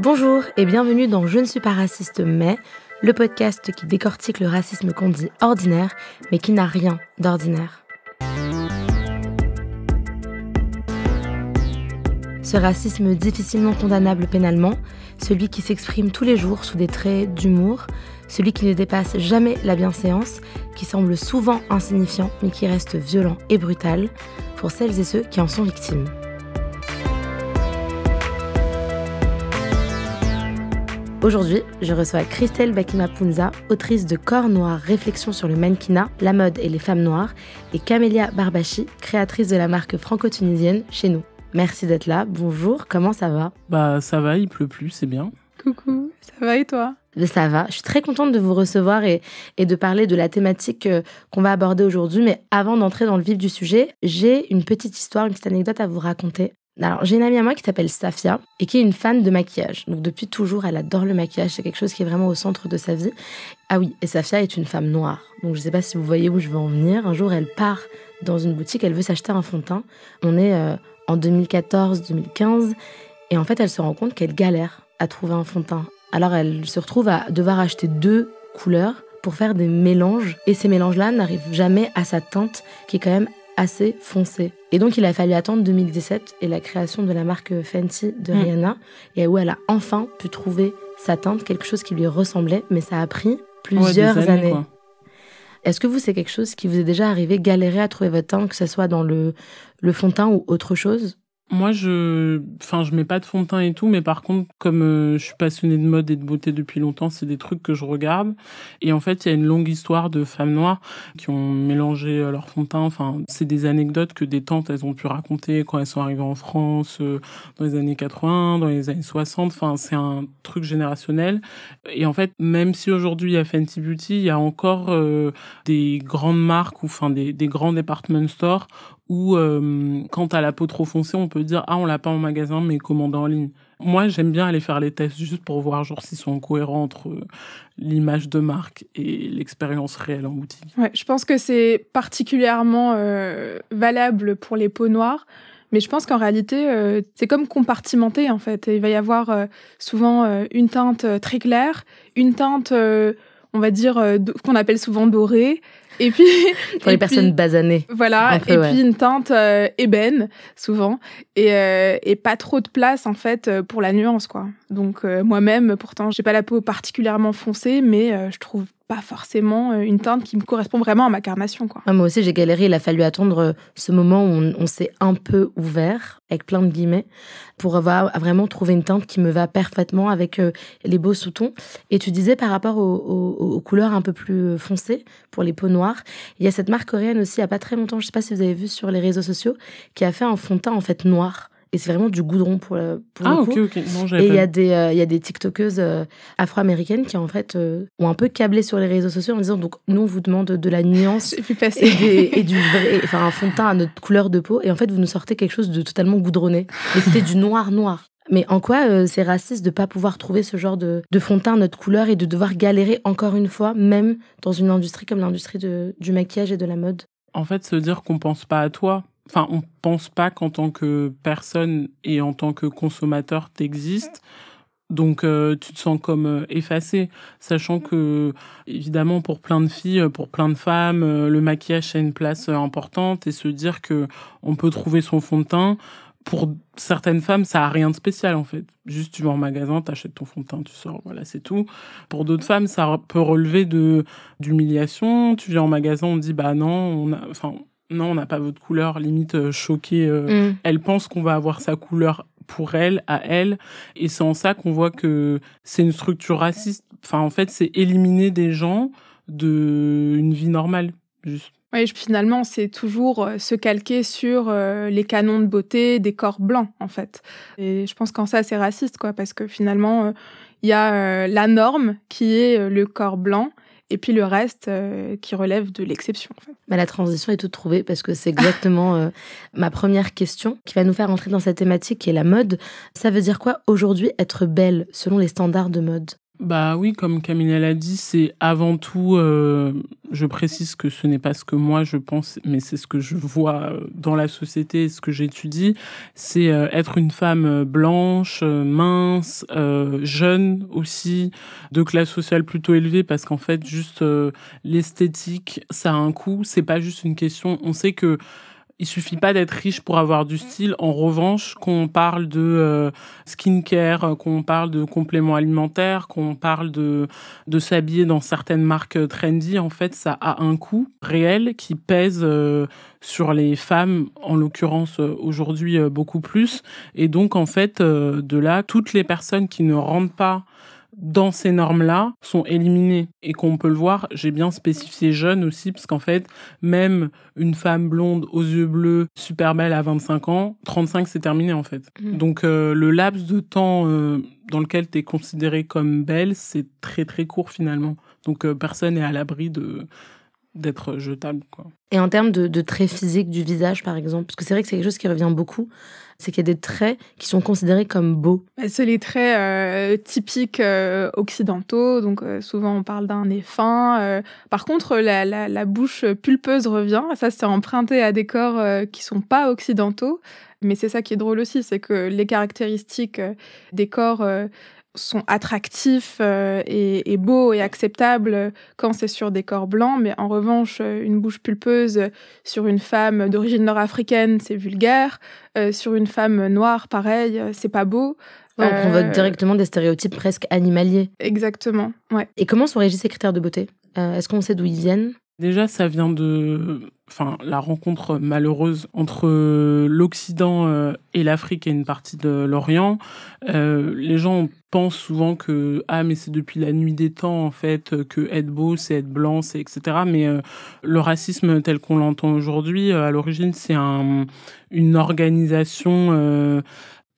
Bonjour et bienvenue dans Je ne suis pas raciste mais, le podcast qui décortique le racisme qu'on dit ordinaire mais qui n'a rien d'ordinaire. Ce racisme difficilement condamnable pénalement, celui qui s'exprime tous les jours sous des traits d'humour, celui qui ne dépasse jamais la bienséance, qui semble souvent insignifiant mais qui reste violent et brutal pour celles et ceux qui en sont victimes. Aujourd'hui, je reçois Christelle Bakima-Punza, autrice de Corps Noir, réflexions sur le mannequinat, la mode et les femmes noires, et Camélia Barbachi, créatrice de la marque franco-tunisienne Chez Nous. Merci d'être là. Bonjour, comment ça va ? Ça va, il pleut plus, c'est bien. Coucou, ça va et toi ? Ça va, je suis très contente de vous recevoir et de parler de la thématique qu'on va aborder aujourd'hui. Mais avant d'entrer dans le vif du sujet, j'ai une petite histoire, une petite anecdote à vous raconter. Alors, j'ai une amie à moi qui s'appelle Safia et qui est une fan de maquillage. Donc, depuis toujours, elle adore le maquillage. C'est quelque chose qui est vraiment au centre de sa vie. Ah oui, et Safia est une femme noire. Donc, je sais pas si vous voyez où je veux en venir. Un jour, elle part dans une boutique, elle veut s'acheter un fond de teint. On est en 2014-2015. Et en fait, elle se rend compte qu'elle galère à trouver un fond de teint. Alors, elle se retrouve à devoir acheter 2 couleurs pour faire des mélanges. Et ces mélanges-là n'arrivent jamais à sa teinte, qui est quand même assez foncée. Et donc, il a fallu attendre 2017 et la création de la marque Fenty de Rihanna, et où elle a enfin pu trouver sa teinte, quelque chose qui lui ressemblait, mais ça a pris plusieurs années. Quoi. Est-ce que vous, c'est quelque chose qui vous est déjà arrivé, galérer à trouver votre teint, que ce soit dans le fond de teint ou autre chose ? Moi, je mets pas de fond de teint et tout, mais par contre, comme je suis passionnée de mode et de beauté depuis longtemps, c'est des trucs que je regarde. Et en fait, il y a une longue histoire de femmes noires qui ont mélangé leur fond de teint. Enfin, c'est des anecdotes que des tantes, elles ont pu raconter quand elles sont arrivées en France, dans les années 80, dans les années 60. Enfin, c'est un truc générationnel. Et en fait, même si aujourd'hui, il y a Fenty Beauty, il y a encore des grandes marques ou des grands department stores où quand t'as la peau trop foncée, on peut dire « Ah, on l'a pas en magasin, mais commande en ligne ». Moi, j'aime bien aller faire les tests juste pour voir s'ils sont cohérents entre l'image de marque et l'expérience réelle en boutique. Ouais, je pense que c'est particulièrement valable pour les peaux noires. Mais je pense qu'en réalité, c'est comme compartimenté, en fait. Il va y avoir souvent une teinte très claire, une teinte, on va dire, qu'on appelle souvent dorée, et puis pour les personnes basanées. Voilà, peu, puis une teinte ébène souvent et pas trop de place en fait pour la nuance quoi. Donc moi-même pourtant, j'ai pas la peau particulièrement foncée mais je trouve pas forcément une teinte qui me correspond vraiment à ma carnation quoi. Moi aussi, j'ai galéré, il a fallu attendre ce moment où on s'est un peu ouvert avec plein de guillemets pour vraiment trouver une teinte qui me va parfaitement avec les beaux sous-tons. Et tu disais par rapport aux couleurs un peu plus foncées pour les peaux noires, il y a cette marque coréenne aussi, il y a pas très longtemps, je sais pas si vous avez vu sur les réseaux sociaux, qui a fait un fond de teint en fait noir. Et c'est vraiment du goudron pour le coup. Ok. Non, j'avais et pas il y a des TikTokeuses afro-américaines qui en fait ont un peu câblé sur les réseaux sociaux en disant donc nous on vous demande de la nuance et du vrai, enfin un fond de teint à notre couleur de peau et en fait vous nous sortez quelque chose de totalement goudronné. Et c'était du noir. Mais en quoi c'est raciste de pas pouvoir trouver ce genre de fond de teint à notre couleur et de devoir galérer encore une fois, même dans une industrie comme l'industrie du maquillage et de la mode ? En fait, se dire qu'on pense pas à toi. Enfin, on pense pas qu'en tant que personne et en tant que consommateur, t'existes. Donc, tu te sens comme effacé, sachant que, évidemment, pour plein de filles, pour plein de femmes, le maquillage a une place importante et se dire que on peut trouver son fond de teint. Pour certaines femmes, ça a rien de spécial, en fait. Juste, tu vas en magasin, t'achètes ton fond de teint, tu sors, voilà, c'est tout. Pour d'autres femmes, ça peut relever d'humiliation. Tu viens en magasin, on te dit, non, on n'a pas votre couleur, limite choquée. Elle pense qu'on va avoir sa couleur pour elle, à elle. Et c'est en ça qu'on voit que c'est une structure raciste. Enfin, en fait, c'est éliminer des gens d'une vie normale, juste. Oui, finalement, c'est toujours se calquer sur les canons de beauté des corps blancs, en fait. Et je pense qu'en ça, c'est raciste, quoi, parce que finalement, il y a la norme qui est le corps blanc, et puis le reste qui relève de l'exception. En fait. Mais la transition est toute trouvée parce que c'est exactement ma première question qui va nous faire entrer dans cette thématique qui est la mode. Ça veut dire quoi aujourd'hui être belle selon les standards de mode ? Bah oui, comme Camille l'a dit, c'est avant tout, je précise que ce n'est pas ce que moi je pense, mais c'est ce que je vois dans la société, ce que j'étudie, c'est être une femme blanche, mince, jeune aussi, de classe sociale plutôt élevée, parce qu'en fait, juste l'esthétique, ça a un coût, c'est pas juste une question, on sait que il suffit pas d'être riche pour avoir du style. En revanche, qu'on parle de skincare, qu'on parle de compléments alimentaires, qu'on parle de s'habiller dans certaines marques trendy, en fait, ça a un coût réel qui pèse sur les femmes, en l'occurrence aujourd'hui beaucoup plus. Et donc, en fait, de là, toutes les personnes qui ne rentrent pas dans ces normes-là sont éliminées. Et qu'on peut le voir, j'ai bien spécifié jeune aussi, parce qu'en fait, même une femme blonde aux yeux bleus, super belle à 25 ans, 35 c'est terminé en fait. Donc le laps de temps dans lequel tu es considérée comme belle, c'est très très court finalement. Donc personne n'est à l'abri d'être jetable, quoi. Et en termes de traits physiques du visage, par exemple, parce que c'est vrai que c'est quelque chose qui revient beaucoup, c'est qu'il y a des traits qui sont considérés comme beaux. C'est les traits typiques occidentaux, donc souvent on parle d'un nez fin. Par contre, la bouche pulpeuse revient, ça c'est emprunté à des corps qui sont pas occidentaux, mais c'est ça qui est drôle aussi, c'est que les caractéristiques des corps sont attractifs et beaux et acceptables quand c'est sur des corps blancs, mais en revanche, une bouche pulpeuse sur une femme d'origine nord-africaine, c'est vulgaire. Sur une femme noire, pareil, c'est pas beau. Ouais, on convoque directement des stéréotypes presque animaliers. Exactement, ouais. Et comment sont régis ces critères de beauté ? Est-ce qu'on sait d'où ils viennent ? Déjà, ça vient de la rencontre malheureuse entre l'Occident et l'Afrique et une partie de l'Orient. Les gens pensent souvent que mais c'est depuis la nuit des temps en fait que être beau c'est être blanc, c'est etc. Mais le racisme tel qu'on l'entend aujourd'hui, à l'origine, c'est une organisation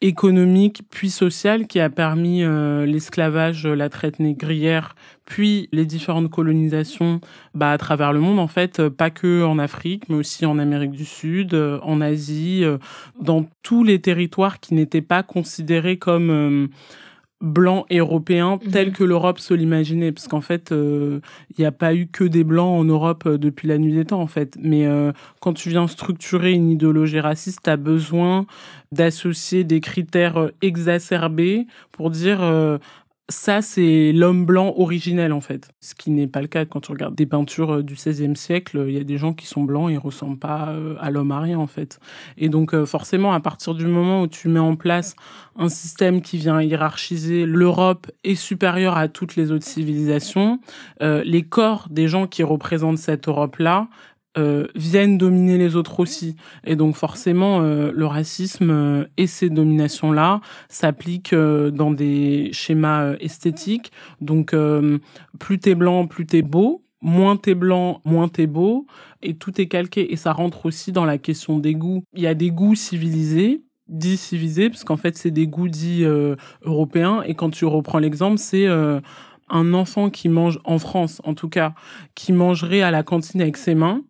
économique puis sociale qui a permis l'esclavage, la traite négrière, puis les différentes colonisations à travers le monde en fait, pas que en Afrique mais aussi en Amérique du Sud, en Asie, dans tous les territoires qui n'étaient pas considérés comme blancs et européens tels que l'Europe se l'imaginait, parce qu'en fait il n'y a pas eu que des blancs en Europe depuis la nuit des temps en fait, mais quand tu viens structurer une idéologie raciste, tu as besoin d'associer des critères exacerbés pour dire ça, c'est l'homme blanc originel, en fait. Ce qui n'est pas le cas quand tu regardes des peintures du XVIe siècle. Il y a des gens qui sont blancs, ils ressemblent pas à l'homme arien, en fait. Et donc, forcément, à partir du moment où tu mets en place un système qui vient hiérarchiser l'Europe est supérieure à toutes les autres civilisations, les corps des gens qui représentent cette Europe-là viennent dominer les autres aussi. Et donc forcément, le racisme et ces dominations-là s'appliquent dans des schémas esthétiques. Donc plus t'es blanc, plus t'es beau. Moins t'es blanc, moins t'es beau. Et tout est calqué. Et ça rentre aussi dans la question des goûts. Il y a des goûts civilisés, dits civilisés, parce qu'en fait, c'est des goûts dits européens. Et quand tu reprends l'exemple, c'est un enfant qui mange, en France en tout cas, qui mangerait à la cantine avec ses mains,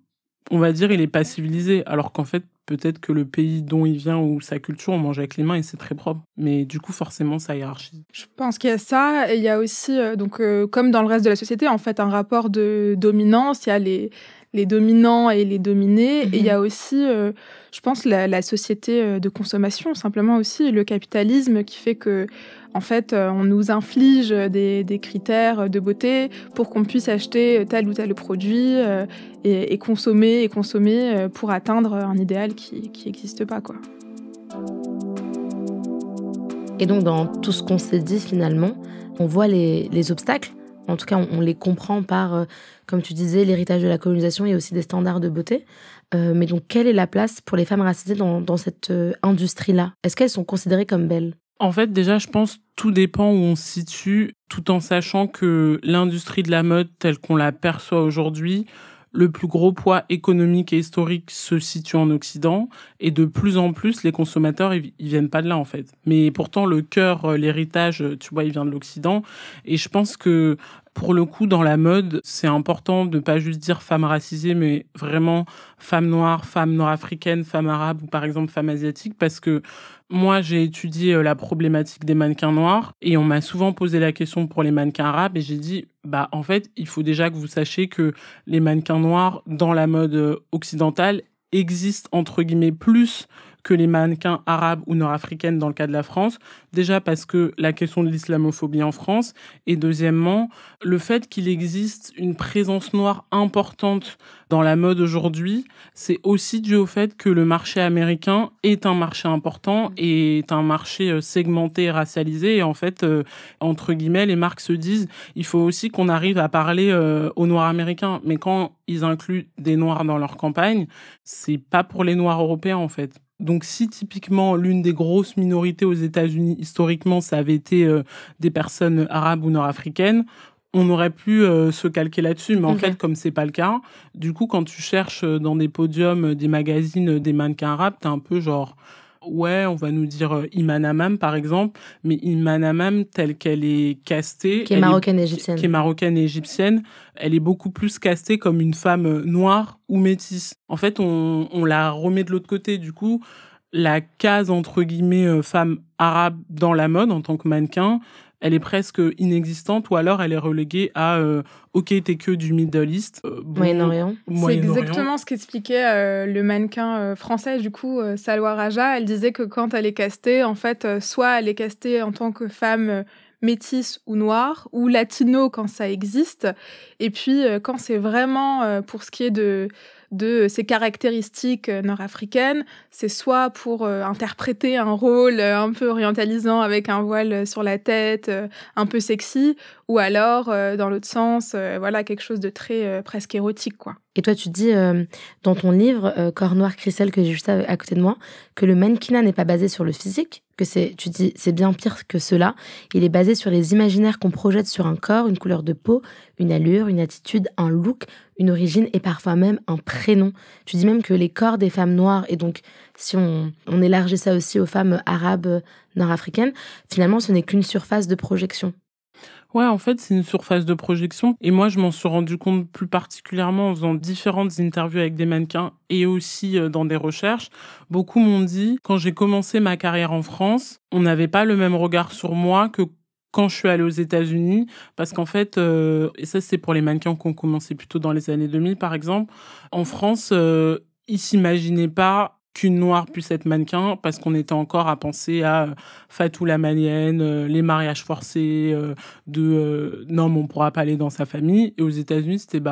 on va dire, il est pas civilisé, alors qu'en fait, peut-être que le pays dont il vient ou sa culture, on mange avec les mains et c'est très propre. Mais du coup, forcément, ça hiérarchise. Je pense qu'il y a ça, et il y a aussi, comme dans le reste de la société, en fait, un rapport de dominance. Il y a les dominants et les dominés, et il y a aussi, je pense, la société de consommation, simplement aussi, le capitalisme qui fait que, en fait, on nous inflige des critères de beauté pour qu'on puisse acheter tel ou tel produit et consommer pour atteindre un idéal qui n'existe pas, quoi. Et donc, dans tout ce qu'on s'est dit, finalement, on voit les obstacles. En tout cas, on les comprend par, comme tu disais, l'héritage de la colonisation et aussi des standards de beauté. Mais donc, quelle est la place pour les femmes racisées dans cette industrie-là ? Est-ce qu'elles sont considérées comme belles ? En fait, déjà, je pense tout dépend où on se situe, tout en sachant que l'industrie de la mode telle qu'on la perçoit aujourd'hui, le plus gros poids économique et historique se situe en Occident, et de plus en plus, les consommateurs, ils viennent pas de là, en fait. Mais pourtant, le cœur, l'héritage, tu vois, il vient de l'Occident, et je pense que pour le coup, dans la mode, c'est important de pas juste dire femme racisée, mais vraiment femme noire, femme nord-africaine, femme arabe ou par exemple femme asiatique, parce que moi, j'ai étudié la problématique des mannequins noirs et on m'a souvent posé la question pour les mannequins arabes et j'ai dit, en fait, il faut déjà que vous sachiez que les mannequins noirs dans la mode occidentale existent entre guillemets plus que les mannequins arabes ou nord-africaines dans le cas de la France. Déjà parce que la question de l'islamophobie en France et deuxièmement, le fait qu'il existe une présence noire importante dans la mode aujourd'hui, c'est aussi dû au fait que le marché américain est un marché important et est un marché segmenté et racialisé. Et en fait, entre guillemets, les marques se disent, il faut aussi qu'on arrive à parler aux Noirs américains. Mais quand ils incluent des Noirs dans leur campagne, c'est pas pour les Noirs européens, en fait. Donc, si typiquement l'une des grosses minorités aux États-Unis, historiquement, ça avait été des personnes arabes ou nord-africaines, on aurait pu se calquer là-dessus. Mais en fait, comme c'est pas le cas, du coup, quand tu cherches dans des podiums, des magazines, des mannequins arabes, t'es un peu genre... Ouais, on va nous dire Iman Hammam, par exemple, mais Iman Hammam, telle qu'elle est castée... Qui est marocaine et égyptienne. Qui est marocaine et égyptienne, elle est beaucoup plus castée comme une femme noire ou métisse. En fait, on la remet de l'autre côté. Du coup, la case, entre guillemets, femme arabe dans la mode, en tant que mannequin, elle est presque inexistante ou alors elle est reléguée à ok, t'es que du Middle East. Moyen-Orient. C'est exactement ce qu'expliquait le mannequin français, du coup, Salwa Raja. Elle disait que quand elle est castée, en fait, soit elle est castée en tant que femme métisse ou noire, ou latino quand ça existe. Et puis, quand c'est vraiment pour ce qui est de ses caractéristiques nord-africaines, c'est soit pour interpréter un rôle un peu orientalisant avec un voile sur la tête, un peu sexy, ou alors, dans l'autre sens, voilà, quelque chose de très presque érotique, quoi. Et toi, tu dis dans ton livre, Corps noir Christelle, que j'ai juste à côté de moi, que le mannequinat n'est pas basé sur le physique, que tu dis c'est bien pire que cela. Il est basé sur les imaginaires qu'on projette sur un corps, une couleur de peau, une allure, une attitude, un look, une origine et parfois même un prénom. Tu dis même que les corps des femmes noires, et donc si on élargit ça aussi aux femmes arabes nord-africaines, finalement ce n'est qu'une surface de projection. Ouais, en fait, c'est une surface de projection. Et moi, je m'en suis rendu compte plus particulièrement en faisant différentes interviews avec des mannequins et aussi dans des recherches. Beaucoup m'ont dit, quand j'ai commencé ma carrière en France, on n'avait pas le même regard sur moi que quand je suis allée aux États-Unis, parce qu'en fait, et ça c'est pour les mannequins qui ont commencé plutôt dans les années 2000 par exemple, en France, ils s'imaginaient pas qu'une noire puisse être mannequin parce qu'on était encore à penser à Fatou la Malienne, les mariages forcés, non mais on pourra pas aller dans sa famille. Et aux États-Unis, c'était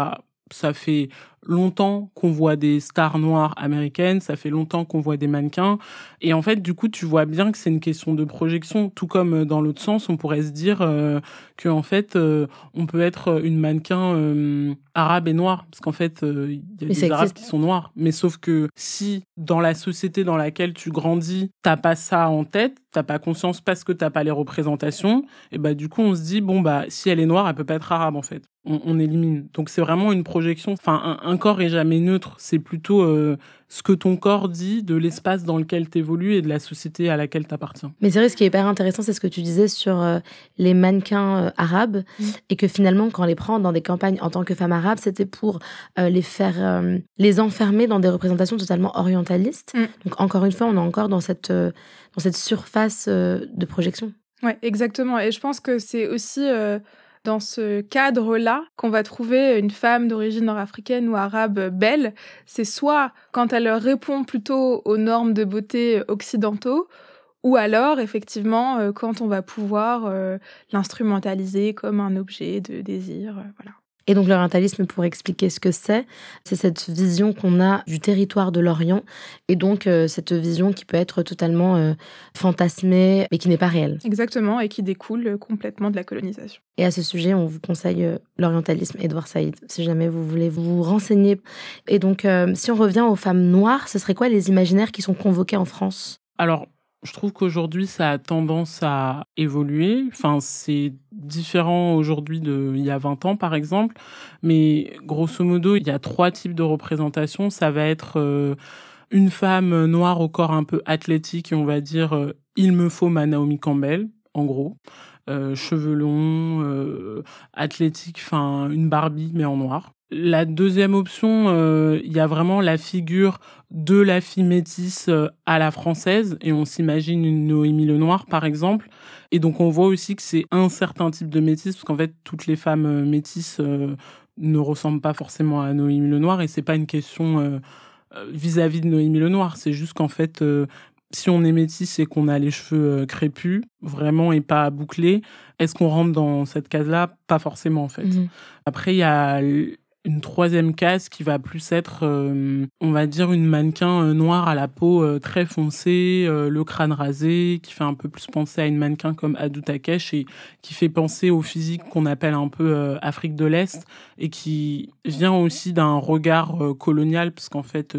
ça fait longtemps qu'on voit des stars noires américaines, ça fait longtemps qu'on voit des mannequins. Et en fait, du coup, tu vois bien que c'est une question de projection. Tout comme dans l'autre sens, on pourrait se dire que en fait, on peut être une mannequin arabe et noire. Parce qu'en fait, il y a des arabes qui sont noirs. Mais sauf que si, dans la société dans laquelle tu grandis, t'as pas ça en tête, t'as pas conscience parce que t'as pas les représentations, et du coup, on se dit, si elle est noire, elle peut pas être arabe, en fait. On élimine. Donc, c'est vraiment une projection. Enfin, un corps est jamais neutre. C'est plutôt ce que ton corps dit de l'espace dans lequel t'évolues et de la société à laquelle t'appartiens. Mais c'est vrai, ce qui est hyper intéressant, c'est ce que tu disais sur les mannequins arabes et que finalement, quand on les prend dans des campagnes en tant que femmes arabes, c'était pour les enfermer dans des représentations totalement orientalistes. Donc, encore une fois, on est encore dans cette surface de projection. Ouais, exactement. Et je pense que c'est aussi... dans ce cadre-là qu'on va trouver une femme d'origine nord-africaine ou arabe belle, c'est soit quand elle répond plutôt aux normes de beauté occidentaux, ou alors, effectivement, quand on va pouvoir l'instrumentaliser comme un objet de désir, voilà. Et donc l'orientalisme, pour expliquer ce que c'est cette vision qu'on a du territoire de l'Orient, et donc cette vision qui peut être totalement fantasmée, mais qui n'est pas réelle. Exactement, et qui découle complètement de la colonisation. Et à ce sujet, on vous conseille l'orientalisme, Edward Said, si jamais vous voulez vous renseigner. Et donc, si on revient aux femmes noires, ce serait quoi les imaginaires qui sont convoqués en France ? Alors, je trouve qu'aujourd'hui, ça a tendance à évoluer. Enfin, c'est différent aujourd'hui d'il y a 20 ans, par exemple. Mais grosso modo, il y a 3 types de représentations. Ça va être une femme noire au corps un peu athlétique et on va dire « il me faut ma Naomi Campbell », en gros. cheveux longs, athlétique, enfin une Barbie mais en noir. La deuxième option, il y a vraiment la figure de la fille métisse à la française, et on s'imagine une Noémie Lenoir par exemple. Et donc on voit aussi que c'est un certain type de métisse, parce qu'en fait toutes les femmes métisses ne ressemblent pas forcément à Noémie Lenoir, et c'est pas une question vis-à-vis de Noémie Lenoir, c'est juste qu'en fait si on est métisse et qu'on a les cheveux crépus, vraiment, et pas bouclés, est-ce qu'on rentre dans cette case-là? Pas forcément, en fait. Après, il y a une troisième case qui va plus être, on va dire, une mannequin noire à la peau très foncée, le crâne rasé, qui fait un peu plus penser à une mannequin comme Adou Takesh, et qui fait penser au physique qu'on appelle un peu Afrique de l'Est, et qui vient aussi d'un regard colonial, parce qu'en fait,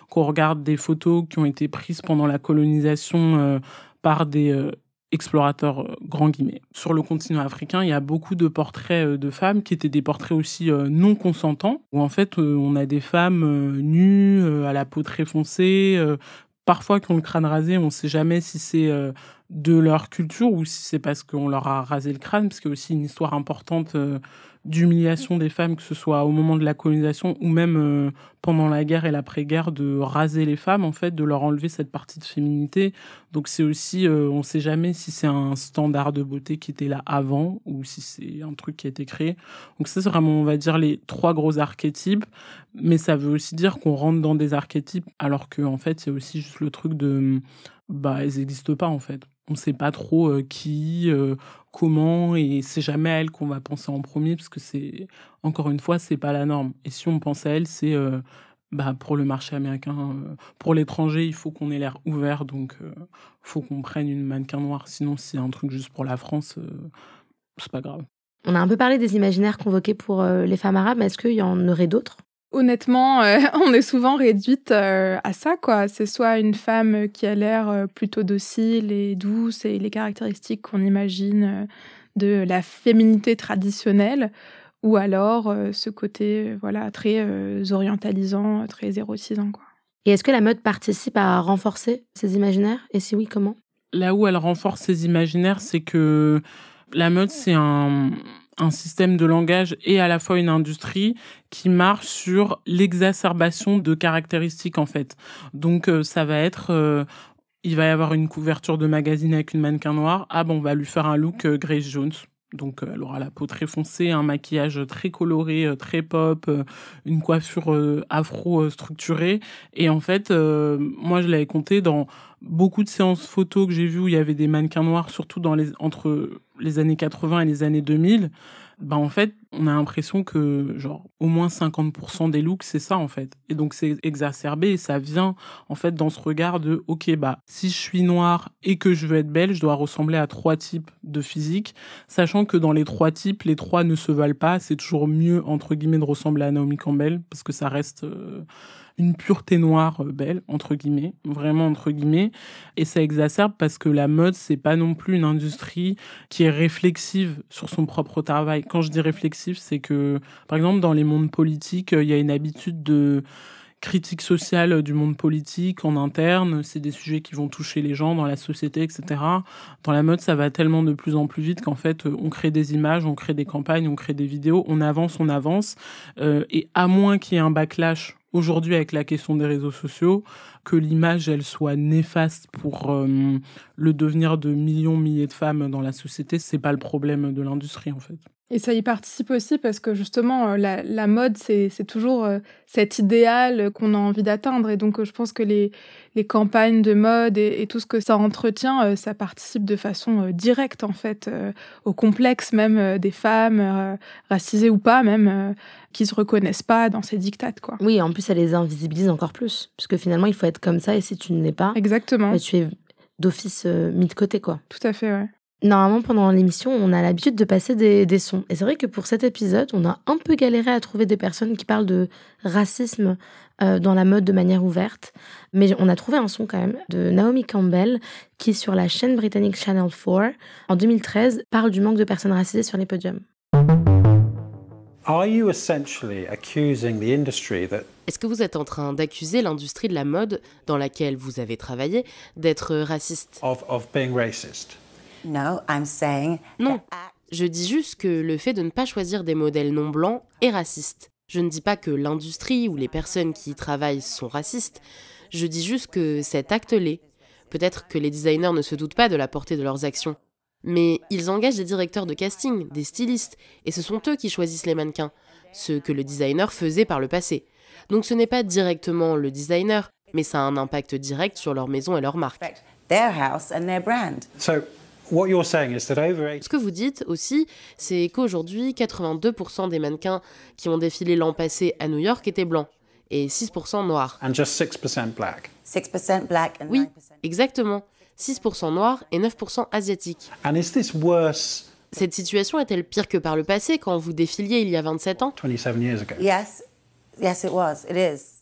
quand on regarde des photos qui ont été prises pendant la colonisation par des explorateurs, grand guillemets. Sur le continent africain, il y a beaucoup de portraits de femmes qui étaient des portraits aussi non consentants, où en fait on a des femmes nues, à la peau très foncée, parfois qui ont le crâne rasé, on ne sait jamais si c'est de leur culture ou si c'est parce qu'on leur a rasé le crâne, parce qu'il y a aussi une histoire importante d'humiliation des femmes, que ce soit au moment de la colonisation ou même pendant la guerre et l'après-guerre, de raser les femmes, en fait, de leur enlever cette partie de féminité. Donc c'est aussi, on ne sait jamais si c'est un standard de beauté qui était là avant ou si c'est un truc qui a été créé. Donc ça, c'est vraiment, on va dire, les trois gros archétypes, mais ça veut aussi dire qu'on rentre dans des archétypes alors qu'en fait, il y a aussi juste le truc de, elles n'existent pas, en fait. On ne sait pas trop qui, comment, et c'est jamais à elle qu'on va penser en premier, parce que c'est, encore une fois, c'est pas la norme. Et si on pense à elle, c'est pour le marché américain, pour l'étranger, il faut qu'on ait l'air ouvert, donc faut qu'on prenne une mannequin noire. Sinon, si c'est un truc juste pour la France, c'est pas grave. On a un peu parlé des imaginaires convoqués pour les femmes arabes, mais est-ce qu'il y en aurait d'autres? Honnêtement, on est souvent réduite à ça, quoi. C'est soit une femme qui a l'air plutôt docile et douce, et les caractéristiques qu'on imagine de la féminité traditionnelle, ou alors ce côté très orientalisant, très érotisant, quoi. Et est-ce que la mode participe à renforcer ces imaginaires? Et si oui, comment? Là où elle renforce ces imaginaires, c'est que la mode, c'est un système de langage et à la fois une industrie qui marche sur l'exacerbation de caractéristiques, en fait. Donc, ça va être... il va y avoir une couverture de magazine avec une mannequin noire. On va lui faire un look Grace Jones. Donc, elle aura la peau très foncée, un maquillage très coloré, très pop, une coiffure afro-structurée. Et en fait, moi, je l'avais compté dans beaucoup de séances photos que j'ai vues où il y avait des mannequins noirs, surtout entre les années 80 et les années 2000. En fait, on a l'impression que, au moins 50% des looks, c'est ça, en fait. Et donc, c'est exacerbé, et ça vient, en fait, dans ce regard de, OK, si je suis noire et que je veux être belle, je dois ressembler à 3 types de physique, sachant que dans les 3 types, les 3 ne se valent pas. C'est toujours mieux, entre guillemets, de ressembler à Naomi Campbell, parce que ça reste une pureté noire belle, entre guillemets, vraiment entre guillemets. Et ça exacerbe parce que la mode, c'est pas non plus une industrie qui est réflexive sur son propre travail. Quand je dis réflexive, c'est que, par exemple, dans les mondes politiques, il y a une habitude de critique sociale du monde politique en interne. C'est des sujets qui vont toucher les gens dans la société, etc. Dans la mode, ça va tellement de plus en plus vite qu'en fait, on crée des images, on crée des campagnes, on crée des vidéos, on avance. Et à moins qu'il y ait un backlash aujourd'hui avec la question des réseaux sociaux, que l'image, elle soit néfaste pour le devenir de milliers de femmes dans la société, c'est pas le problème de l'industrie, en fait. Et ça y participe aussi parce que justement, la mode, c'est toujours cet idéal qu'on a envie d'atteindre. Et donc, je pense que les campagnes de mode et tout ce que ça entretient, ça participe de façon directe, en fait, au complexe même des femmes, racisées ou pas même, qui se reconnaissent pas dans ces dictates, quoi. Oui, en plus, ça les invisibilise encore plus. Parce que finalement, il faut être comme ça, et si tu ne l'es pas, exactement, tu es d'office mis de côté, quoi. Tout à fait, ouais. Normalement, pendant l'émission, on a l'habitude de passer des sons. Et c'est vrai que pour cet épisode, on a un peu galéré à trouver des personnes qui parlent de racisme dans la mode de manière ouverte. Mais on a trouvé un son quand même de Naomi Campbell qui, sur la chaîne britannique Channel 4, en 2013, parle du manque de personnes racisées sur les podiums. Are you essentially accusing the industry that... Est-ce que vous êtes en train d'accuser l'industrie de la mode, dans laquelle vous avez travaillé, d'être raciste? of being racist? Non, je dis juste que le fait de ne pas choisir des modèles non blancs est raciste. Je ne dis pas que l'industrie ou les personnes qui y travaillent sont racistes. Je dis juste que cet acte l'est. Peut-être que les designers ne se doutent pas de la portée de leurs actions. Mais ils engagent des directeurs de casting, des stylistes, et ce sont eux qui choisissent les mannequins, ce que le designer faisait par le passé. Donc ce n'est pas directement le designer, mais ça a un impact direct sur leur maison et leur marque. So, what you're saying is that over Ce que vous dites aussi, c'est qu'aujourd'hui, 82% des mannequins qui ont défilé l'an passé à New York étaient blancs, et 6% noirs. and just 6% black. Oui, exactement. 6% noirs et 9% asiatiques. And is this worse Cette situation est-elle pire que par le passé, quand vous défiliez il y a 27 ans ? 27 years ago?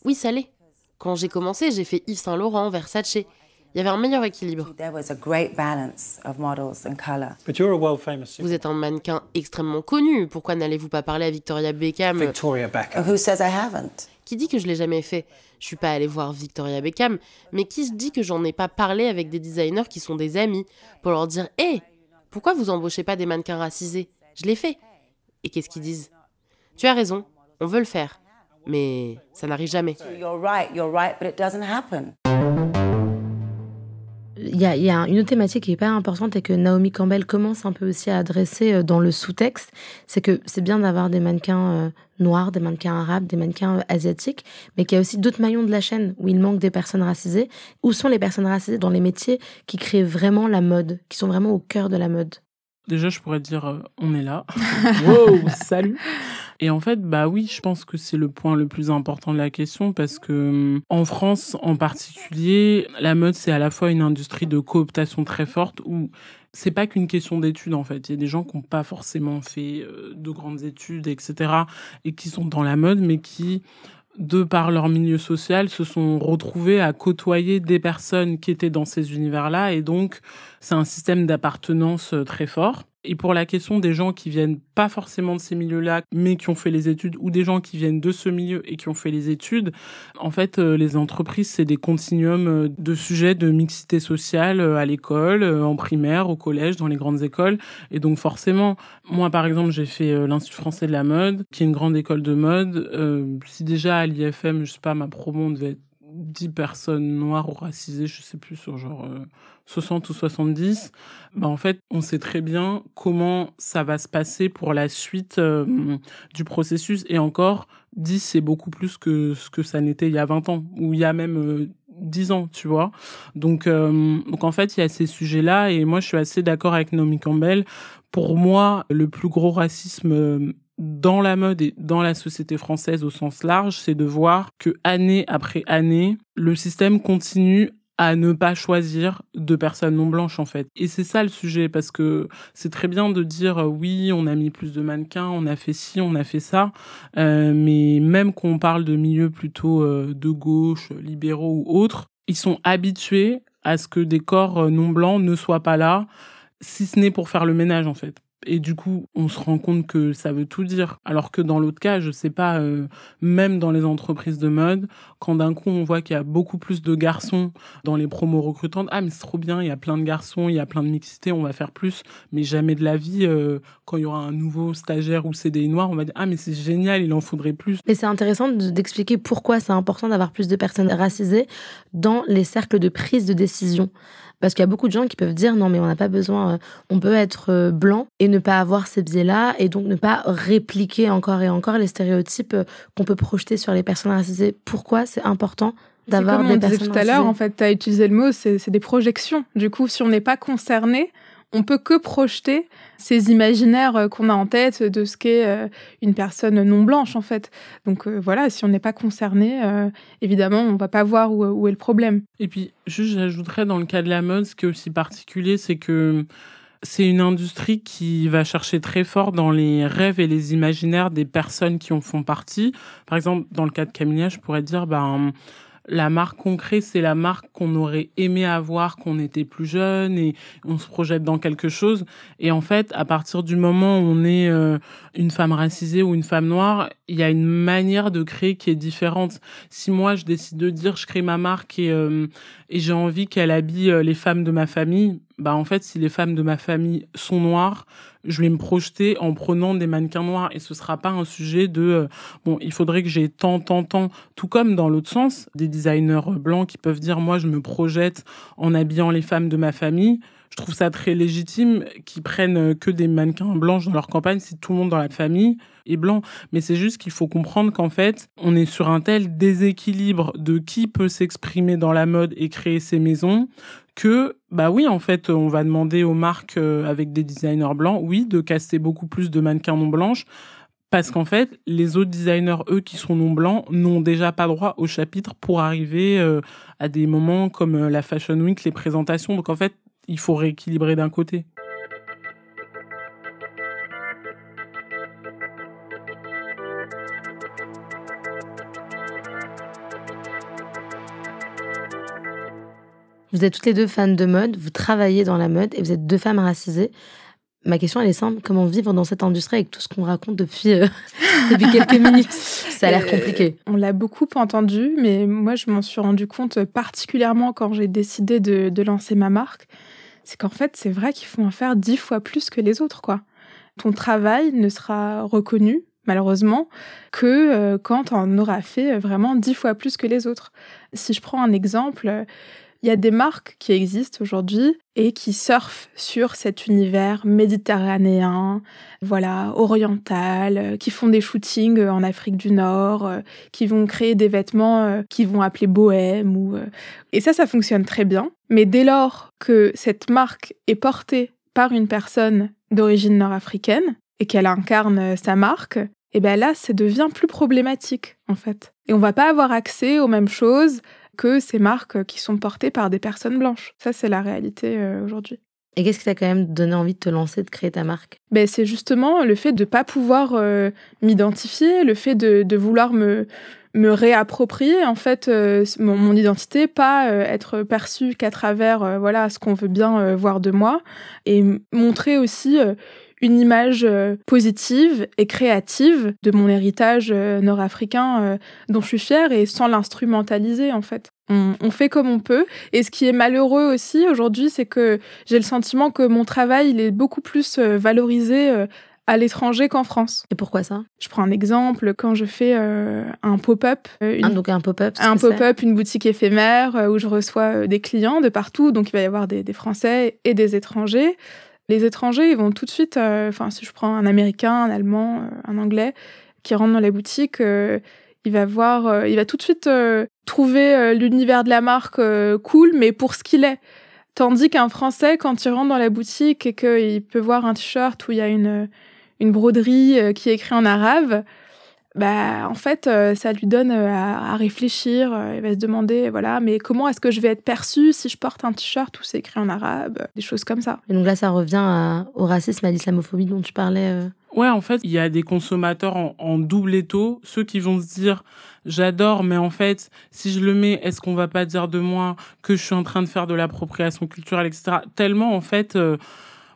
Oui, ça l'est. Quand j'ai commencé, j'ai fait Yves Saint Laurent, Versace. Il y avait un meilleur équilibre. But you're a world famous Vous êtes un mannequin extrêmement connu. Pourquoi n'allez-vous pas parler à Victoria Beckham ? Victoria Beckham. Qui dit que je l'ai jamais fait ? Je suis pas allée voir Victoria Beckham, mais qui se dit que j'en ai pas parlé avec des designers qui sont des amis pour leur dire « Hé, pourquoi vous embauchez pas des mannequins racisés ? Je l'ai fait. » Et qu'est-ce qu'ils disent ? Tu as raison, on veut le faire, mais ça n'arrive jamais. Il y a une autre thématique qui est hyper importante et que Naomi Campbell commence un peu aussi à adresser dans le sous-texte, c'est que c'est bien d'avoir des mannequins noirs, des mannequins arabes, des mannequins asiatiques, mais qu'il y a aussi d'autres maillons de la chaîne où il manque des personnes racisées. Où sont les personnes racisées dans les métiers qui créent vraiment la mode, qui sont vraiment au cœur de la mode ? Déjà, je pourrais dire, on est là. Wow, salut. Et en fait, bah oui, je pense que c'est le point le plus important de la question parce que en France, en particulier, la mode, c'est à la fois une industrie de cooptation très forte où c'est pas qu'une question d'études, en fait. Il y a des gens qui n'ont pas forcément fait de grandes études, etc., et qui sont dans la mode, mais qui, de par leur milieu social, se sont retrouvés à côtoyer des personnes qui étaient dans ces univers-là. Et donc, c'est un système d'appartenance très fort. Et pour la question des gens qui viennent pas forcément de ces milieux-là, mais qui ont fait les études, ou des gens qui viennent de ce milieu et qui ont fait les études, en fait, les entreprises, c'est des continuums de sujets de mixité sociale à l'école, en primaire, au collège, dans les grandes écoles. Et donc, forcément, moi, par exemple, j'ai fait l'Institut français de la mode, qui est une grande école de mode. Si déjà, à l'IFM, je sais pas, ma promo, on devait être 10 personnes noires ou racisées, je sais plus, sur genre 60 ou 70, bah en fait, on sait très bien comment ça va se passer pour la suite du processus. Et encore, 10, c'est beaucoup plus que ce que ça n'était il y a 20 ans, ou il y a même 10 ans, tu vois. Donc en fait, il y a ces sujets-là, et moi, je suis assez d'accord avec Naomi Campbell. Pour moi, le plus gros racisme dans la mode et dans la société française au sens large, c'est de voir que année après année, le système continue à ne pas choisir de personnes non blanches, en fait. Et c'est ça le sujet, parce que c'est très bien de dire oui, on a mis plus de mannequins, on a fait ci, on a fait ça, mais même qu'on parle de milieux plutôt de gauche, libéraux ou autres, ils sont habitués à ce que des corps non blancs ne soient pas là, si ce n'est pour faire le ménage, en fait. Et du coup, on se rend compte que ça veut tout dire. Alors que dans l'autre cas, je sais pas, même dans les entreprises de mode, quand d'un coup on voit qu'il y a beaucoup plus de garçons dans les promos recrutantes, ah mais c'est trop bien, il y a plein de garçons, il y a plein de mixité, on va faire plus. Mais jamais de la vie, quand il y aura un nouveau stagiaire ou CDI noir, on va dire ah mais c'est génial, il en faudrait plus. Mais c'est intéressant d'expliquer pourquoi c'est important d'avoir plus de personnes racisées dans les cercles de prise de décision. Parce qu'il y a beaucoup de gens qui peuvent dire non mais on n'a pas besoin, on peut être blanc et ne pas avoir ces biais-là et donc ne pas répliquer encore et encore les stéréotypes qu'on peut projeter sur les personnes racisées. Pourquoi c'est important d'avoir des personnes racisées ? C'est comme on disait tout à l'heure, en fait, tu as utilisé le mot, c'est des projections. Du coup, si on n'est pas concerné, on peut que projeter ces imaginaires qu'on a en tête de ce qu'est une personne non blanche, en fait. Donc voilà, si on n'est pas concerné, évidemment, on va pas voir où est le problème. Et puis, juste, j'ajouterais dans le cas de la mode, ce qui est aussi particulier, c'est que c'est une industrie qui va chercher très fort dans les rêves et les imaginaires des personnes qui en font partie. Par exemple, dans le cas de Camilla, je pourrais dire, la marque qu'on crée, c'est la marque qu'on aurait aimé avoir quand on était plus jeune et on se projette dans quelque chose. Et en fait, à partir du moment où on est une femme racisée ou une femme noire, il y a une manière de créer qui est différente. Si moi, je décide de dire je crée ma marque et j'ai envie qu'elle habille les femmes de ma famille, bah en fait, si les femmes de ma famille sont noires, je vais me projeter en prenant des mannequins noirs et ce sera pas un sujet de bon, il faudrait que j'ai tant, tout comme dans l'autre sens, des designers blancs qui peuvent dire moi je me projette en habillant les femmes de ma famille. Je trouve ça très légitime qu'ils prennent que des mannequins blanches dans leur campagne si tout le monde dans la famille est blanc. Mais c'est juste qu'il faut comprendre qu'en fait, on est sur un tel déséquilibre de qui peut s'exprimer dans la mode et créer ses maisons que, bah oui, en fait, on va demander aux marques avec des designers blancs, oui, de caster beaucoup plus de mannequins non blanches. Parce qu'en fait, les autres designers, eux, qui sont non blancs, n'ont déjà pas droit au chapitre pour arriver à des moments comme la Fashion Week, les présentations. Donc en fait, il faut rééquilibrer d'un côté. Vous êtes toutes les deux fans de mode, vous travaillez dans la mode et vous êtes deux femmes racisées. Ma question, elle est simple. Comment vivre dans cette industrie avec tout ce qu'on raconte depuis quelques minutes? Ça a l'air compliqué. On l'a beaucoup entendu, mais moi, je m'en suis rendu compte particulièrement quand j'ai décidé de lancer ma marque. C'est qu'en fait, c'est vrai qu'il faut en faire 10 fois plus que les autres, quoi. Ton travail ne sera reconnu, malheureusement, que quand on aura fait vraiment 10 fois plus que les autres. Si je prends un exemple, il y a des marques qui existent aujourd'hui et qui surfent sur cet univers méditerranéen, voilà, oriental, qui font des shootings en Afrique du Nord, qui vont créer des vêtements qu'ils vont appeler bohème. Et ça fonctionne très bien. Mais dès lors que cette marque est portée par une personne d'origine nord-africaine et qu'elle incarne sa marque, et ben là, ça devient plus problématique, en fait. Et on va pas avoir accès aux mêmes choses que ces marques qui sont portées par des personnes blanches. Ça, c'est la réalité aujourd'hui. Et qu'est-ce qui t'a quand même donné envie de te lancer, de créer ta marque? Ben, c'est justement le fait de pas pouvoir m'identifier, le fait de vouloir me réapproprier en fait mon identité, pas être perçue qu'à travers voilà ce qu'on veut bien voir de moi, et montrer aussi une image positive et créative de mon héritage nord-africain dont je suis fière, et sans l'instrumentaliser en fait. On fait comme on peut. Et ce qui est malheureux aussi aujourd'hui, c'est que j'ai le sentiment que mon travail il est beaucoup plus valorisé à l'étranger qu'en France. Et pourquoi ça? Je prends un exemple, quand je fais un pop-up. Donc un pop-up, une boutique éphémère où je reçois des clients de partout, donc il va y avoir des Français et des étrangers. Les étrangers, ils vont tout de suite, si je prends un Américain, un Allemand, un Anglais, qui rentre dans la boutique, il va tout de suite trouver l'univers de la marque cool, mais pour ce qu'il est. Tandis qu'un Français, quand il rentre dans la boutique et qu'il peut voir un t-shirt où il y a une broderie qui est écrite en arabe, bah en fait ça lui donne à réfléchir. Il va se demander voilà, mais comment est-ce que je vais être perçue si je porte un t-shirt où c'est écrit en arabe, des choses comme ça. Et donc là ça revient au racisme, à l'islamophobie dont tu parlais. Ouais, en fait, il y a des consommateurs en double étau, ceux qui vont se dire j'adore, mais en fait, si je le mets, est-ce qu'on va pas dire de moi que je suis en train de faire de l'appropriation culturelle, etc. Tellement en fait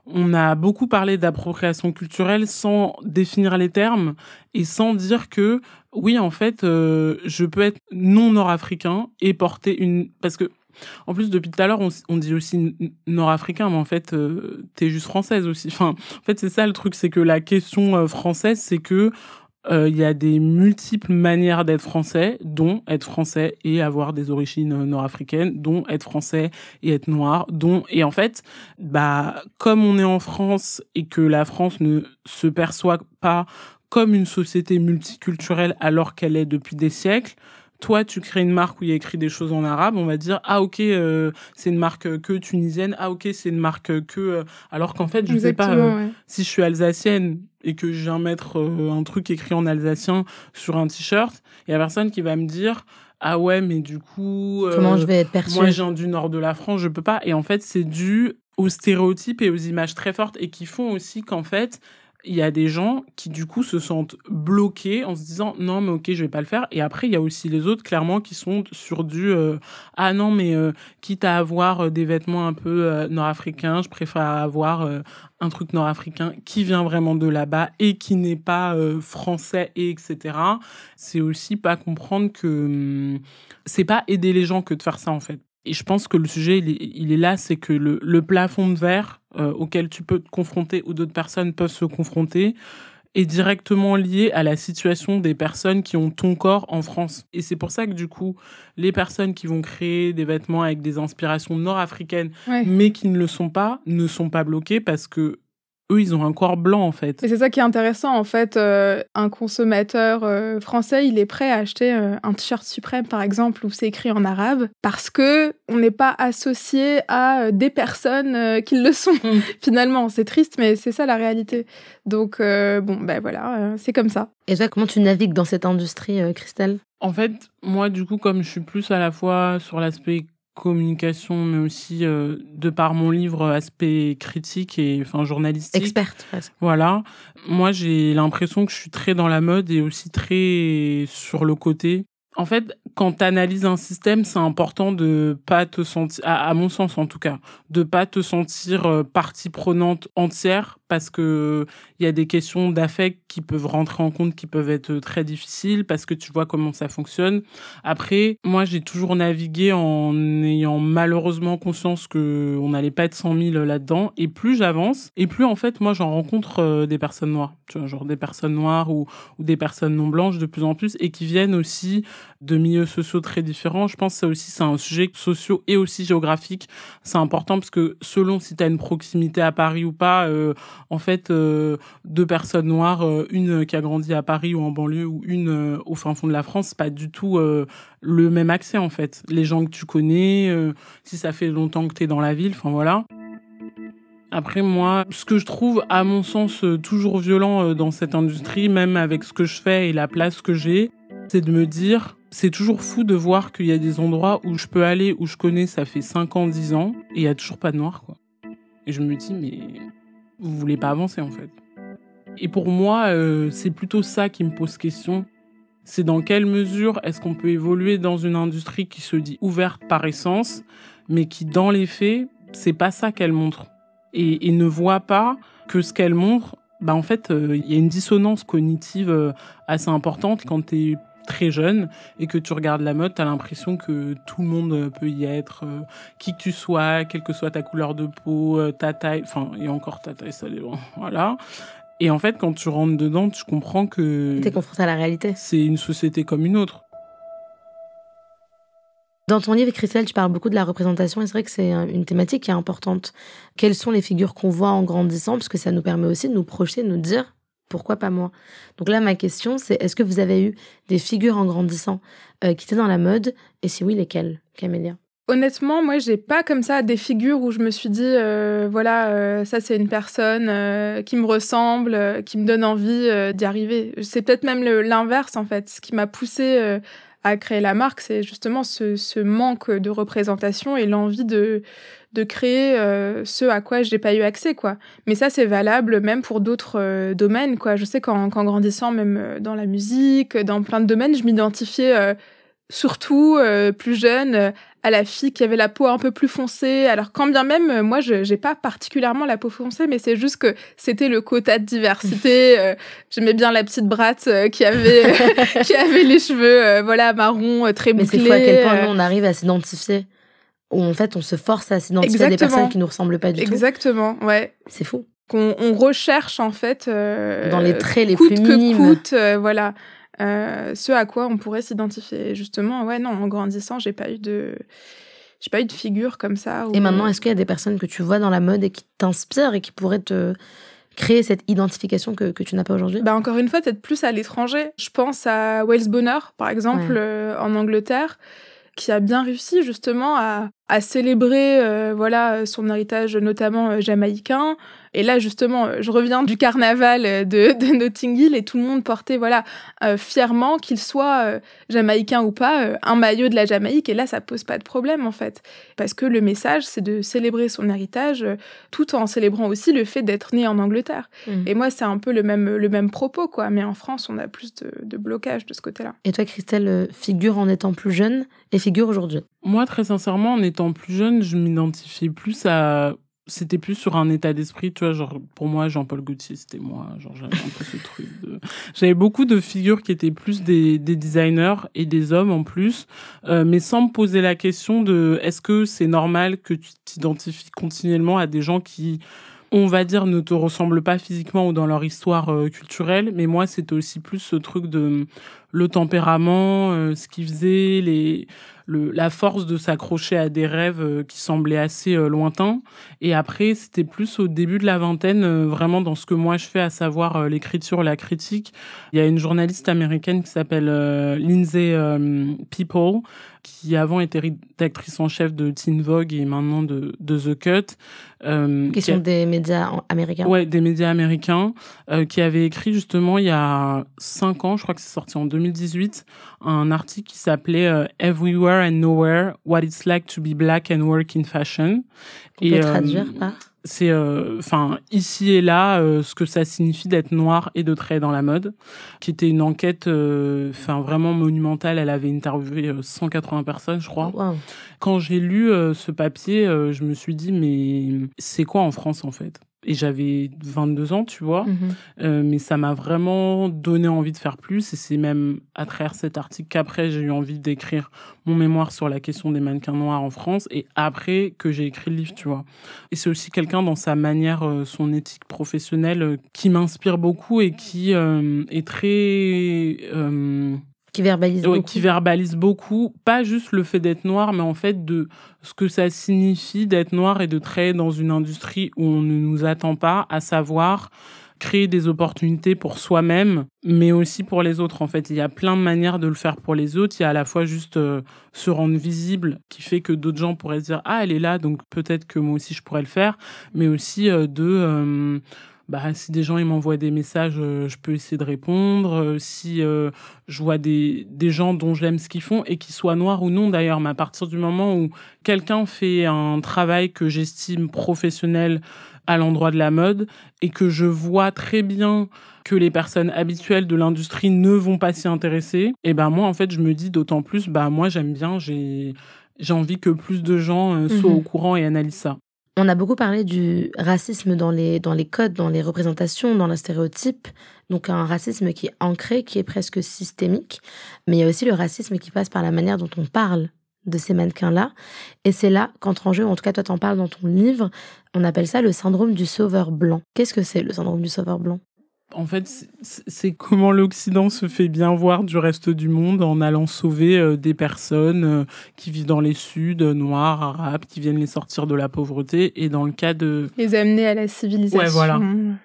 on a beaucoup parlé d'appropriation culturelle sans définir les termes et sans dire que, oui, en fait, je peux être non nord-africain et porter une... Parce que, en plus, depuis tout à l'heure, on dit aussi nord-africain, mais en fait, t'es juste française aussi. Enfin, en fait, c'est ça le truc, c'est que la question française, c'est que il y a des multiples manières d'être français, dont être français et avoir des origines nord-africaines, dont être français et être noir, et en fait, bah, comme on est en France et que la France ne se perçoit pas comme une société multiculturelle alors qu'elle est depuis des siècles, toi, tu crées une marque où il y a écrit des choses en arabe, on va dire, ah ok, c'est une marque que tunisienne, ah ok, c'est une marque que... alors qu'en fait, je ne sais pas, ouais. Si je suis alsacienne et que je viens mettre un truc écrit en alsacien sur un t-shirt, il y a personne qui va me dire, ah ouais, mais du coup... comment je vais être perçue? Moi, je viens du nord de la France, je peux pas. Et en fait, c'est dû aux stéréotypes et aux images très fortes et qui font aussi qu'en fait... il y a des gens qui, du coup, se sentent bloqués en se disant « Non, mais ok, je vais pas le faire ». Et après, il y a aussi les autres, clairement, qui sont sur du « Ah non, mais quitte à avoir des vêtements un peu nord-africains, je préfère avoir un truc nord-africain qui vient vraiment de là-bas et qui n'est pas français, et etc. » C'est aussi pas comprendre que c'est pas aider les gens que de faire ça, en fait. Et je pense que le sujet, il est là, c'est que le plafond de verre auquel tu peux te confronter ou d'autres personnes peuvent se confronter est directement lié à la situation des personnes qui ont ton corps en France. Et c'est pour ça que du coup, les personnes qui vont créer des vêtements avec des inspirations nord-africaines, mais qui ne sont pas bloquées parce que eux, ils ont un corps blanc, en fait. Et c'est ça qui est intéressant, en fait. Un consommateur français, il est prêt à acheter un t-shirt Suprême, par exemple, où c'est écrit en arabe, parce que on n'est pas associé à des personnes qui le sont. Finalement, c'est triste, mais c'est ça la réalité. Donc, voilà, c'est comme ça. Et toi, comment tu navigues dans cette industrie, Christelle ? En fait, moi, du coup, comme je suis plus à la fois sur l'aspect communication, mais aussi de par mon livre aspect critique et journalistique. Experte, presque. Voilà. Moi, j'ai l'impression que je suis très dans la mode et aussi très sur le côté. En fait, quand tu analyses un système, c'est important de pas te sentir, à mon sens en tout cas, de pas te sentir partie prenante entière parce que il y a des questions d'affect qui peuvent rentrer en compte, qui peuvent être très difficiles parce que tu vois comment ça fonctionne. Après, moi, j'ai toujours navigué en ayant malheureusement conscience que on n'allait pas être 100 000 là-dedans. Et plus j'avance, et plus en fait, moi, j'en rencontre des personnes noires, tu vois, genre des personnes noires ou des personnes non blanches de plus en plus et qui viennent aussi de milieux sociaux très différents. Je pense que ça aussi, c'est un sujet socio et aussi géographique. C'est important parce que selon si tu as une proximité à Paris ou pas, en fait, deux personnes noires, une qui a grandi à Paris ou en banlieue ou une au fin fond de la France, c'est pas du tout le même accès, en fait. Les gens que tu connais, si ça fait longtemps que tu es dans la ville, enfin voilà. Après, moi, ce que je trouve, à mon sens, toujours violent dans cette industrie, même avec ce que je fais et la place que j'ai, c'est de me dire, c'est toujours fou de voir qu'il y a des endroits où je peux aller, où je connais, ça fait 5 ans, 10 ans, et il n'y a toujours pas de noirs, quoi. Et je me dis, mais vous voulez pas avancer, en fait. Et pour moi, c'est plutôt ça qui me pose question. C'est dans quelle mesure est-ce qu'on peut évoluer dans une industrie qui se dit ouverte par essence, mais qui, dans les faits, c'est pas ça qu'elle montre. Et ne voit pas que ce qu'elle montre, en fait, il y a une dissonance cognitive assez importante quand t'es très jeune et que tu regardes la mode, t'as l'impression que tout le monde peut y être, qui que tu sois, quelle que soit ta couleur de peau, ta taille, et encore ta taille, ça dépend, voilà. Et en fait, quand tu rentres dedans, tu comprends que... T'es confronté à la réalité. C'est une société comme une autre. Dans ton livre, Christelle, tu parles beaucoup de la représentation et c'est vrai que c'est une thématique qui est importante. Quelles sont les figures qu'on voit en grandissant ? Parce que ça nous permet aussi de nous projeter, de nous dire pourquoi pas moi. Donc là, ma question, c'est est-ce que vous avez eu des figures en grandissant qui étaient dans la mode ? Et si oui, lesquelles, Camélia ? Honnêtement, moi, j'ai pas comme ça des figures où je me suis dit, ça c'est une personne qui me ressemble, qui me donne envie d'y arriver. C'est peut-être même l'inverse, en fait. Ce qui m'a poussée à créer la marque, c'est justement ce manque de représentation et l'envie de créer ce à quoi j'ai pas eu accès, quoi. Mais ça, c'est valable même pour d'autres domaines, quoi. Je sais qu'en grandissant, même dans la musique, dans plein de domaines, je m'identifiais surtout plus jeune à la fille qui avait la peau un peu plus foncée. Alors quand bien même, moi, j'ai pas particulièrement la peau foncée, mais c'est juste que c'était le quota de diversité. J'aimais bien la petite Bratte qui avait qui avait les cheveux marron très bouclés. Mais c'est fou à quel point nous, on arrive à s'identifier. Où en fait, on se force à s'identifier à des personnes qui nous ressemblent pas du tout. Exactement, ouais. C'est fou. On recherche en fait dans les traits les plus minimes. Coûte, ce à quoi on pourrait s'identifier. Justement, en grandissant, j'ai pas eu de figure comme ça. Et maintenant, est-ce qu'il y a des personnes que tu vois dans la mode et qui t'inspirent et qui pourraient te créer cette identification que tu n'as pas aujourd'hui ? Encore une fois, peut-être plus à l'étranger. Je pense à Wales Bonner, par exemple, en Angleterre, qui a bien réussi justement à célébrer son héritage notamment jamaïcain. Et là, justement, je reviens du carnaval de Notting Hill et tout le monde portait fièrement, qu'il soit jamaïcain ou pas, un maillot de la Jamaïque. Et là, ça pose pas de problème, en fait. Parce que le message, c'est de célébrer son héritage tout en célébrant aussi le fait d'être né en Angleterre. Et moi, c'est un peu le même propos, quoi. Mais en France, on a plus de blocage de ce côté-là. Et toi, Christelle, figure en étant plus jeune et figure aujourd'hui ? Moi, très sincèrement, en étant plus jeune, je m'identifiais plus à c'était plus sur un état d'esprit, tu vois, genre, pour moi, Jean-Paul Gaultier, c'était moi, genre, j'avais un peu ce truc de... J'avais beaucoup de figures qui étaient plus des designers et des hommes en plus, mais sans me poser la question de est-ce que c'est normal que tu t'identifies continuellement à des gens qui, on va dire, ne te ressemblent pas physiquement ou dans leur histoire culturelle, mais moi, c'était aussi plus ce truc de le tempérament, ce qu'ils faisaient, la force de s'accrocher à des rêves qui semblaient assez lointains. Et après, c'était plus au début de la vingtaine, vraiment dans ce que moi je fais, à savoir l'écriture, la critique. Il y a une journaliste américaine qui s'appelle Lindsay People, qui avant était rédactrice en chef de Teen Vogue et maintenant de The Cut. Question des médias américains. Ouais, des médias américains, qui avait écrit justement il y a 5 ans, je crois que c'est sorti en 2018, un article qui s'appelait Everywhere and Nowhere, What It's Like to Be Black and Work in Fashion. On peut traduire par... C'est, ici et là, ce que ça signifie d'être noir et de travailler dans la mode, qui était une enquête, vraiment monumentale. Elle avait interviewé 180 personnes, je crois. Wow. Quand j'ai lu ce papier, je me suis dit, mais c'est quoi en France, en fait ? Et j'avais 22 ans, tu vois. Mais ça m'a vraiment donné envie de faire plus. Et c'est même à travers cet article qu'après, j'ai eu envie d'écrire mon mémoire sur la question des mannequins noirs en France. Et après que j'ai écrit le livre, tu vois. Et c'est aussi quelqu'un dans sa manière, son éthique professionnelle, qui m'inspire beaucoup et qui est très... Qui verbalise beaucoup. Qui verbalise beaucoup, pas juste le fait d'être noir, mais en fait de ce que ça signifie d'être noir et de travailler dans une industrie où on ne nous attend pas, à savoir créer des opportunités pour soi-même, mais aussi pour les autres. En fait, il y a plein de manières de le faire pour les autres. Il y a à la fois juste se rendre visible, qui fait que d'autres gens pourraient se dire « Ah, elle est là, donc peut-être que moi aussi je pourrais le faire », mais aussi si des gens ils m'envoient des messages, je peux essayer de répondre. Si je vois des gens dont j'aime ce qu'ils font, et qu'ils soient noirs ou non d'ailleurs, mais à partir du moment où quelqu'un fait un travail que j'estime professionnel à l'endroit de la mode, et que je vois très bien que les personnes habituelles de l'industrie ne vont pas s'y intéresser, et ben moi en fait je me dis d'autant plus, moi j'aime bien, j'ai envie que plus de gens soient au courant et analysent ça. On a beaucoup parlé du racisme dans les codes, dans les représentations, dans les stéréotypes. Donc un racisme qui est ancré, qui est presque systémique. Mais il y a aussi le racisme qui passe par la manière dont on parle de ces mannequins-là. Et c'est là qu'entre en jeu, en tout cas toi t'en parles dans ton livre, on appelle ça le syndrome du sauveur blanc. Qu'est-ce que c'est le syndrome du sauveur blanc ? En fait, c'est comment l'Occident se fait bien voir du reste du monde en allant sauver des personnes qui vivent dans les Suds, noirs, arabes, qui viennent les sortir de la pauvreté. Et dans le cas de... Les amener à la civilisation. Ouais, voilà.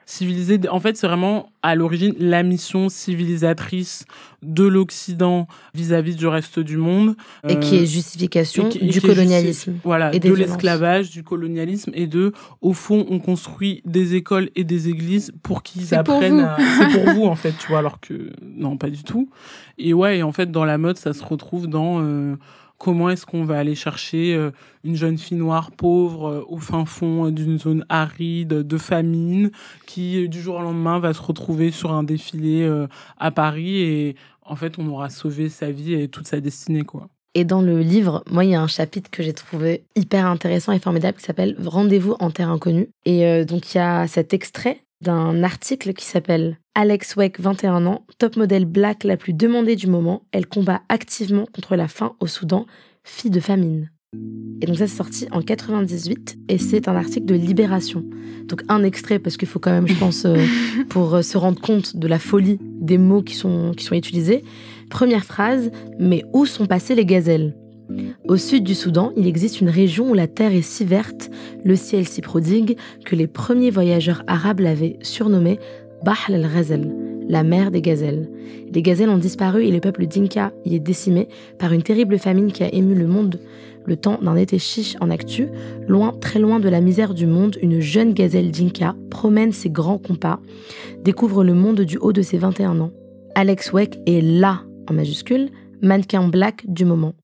Civiliser. En fait, c'est vraiment à l'origine la mission civilisatrice de l'Occident vis-à-vis du reste du monde. Et qui est justification du colonialisme. Voilà, et de l'esclavage, du colonialisme et au fond, on construit des écoles et des églises pour qu'ils apprennent c'est pour vous, en fait, tu vois, alors que non, pas du tout. Et en fait, dans la mode, ça se retrouve dans comment est-ce qu'on va aller chercher une jeune fille noire pauvre au fin fond d'une zone aride, de famine, qui du jour au lendemain va se retrouver sur un défilé à Paris, et en fait, on aura sauvé sa vie et toute sa destinée, quoi. Et dans le livre, moi, il y a un chapitre que j'ai trouvé hyper intéressant et formidable qui s'appelle « Rendez-vous en terre inconnue ». Et donc, il y a cet extrait d'un article qui s'appelle « Alex Weck, 21 ans, top modèle black la plus demandée du moment. Elle combat activement contre la faim au Soudan, fille de famine. » Et donc ça, c'est sorti en 98 et c'est un article de Libération. Donc un extrait, parce qu'il faut quand même, je pense, pour se rendre compte de la folie des mots qui sont utilisés. Première phrase, « Mais où sont passées les gazelles ?» Au sud du Soudan, il existe une région où la terre est si verte, le ciel si prodigue, que les premiers voyageurs arabes l'avaient surnommée Bahl al-Ghazal, la mer des gazelles. Les gazelles ont disparu et le peuple dinka y est décimé par une terrible famine qui a ému le monde. Le temps d'un été chiche en actu, loin, très loin de la misère du monde, une jeune gazelle dinka promène ses grands compas, découvre le monde du haut de ses 21 ans. Alex Weck est là, en majuscule, mannequin black du moment.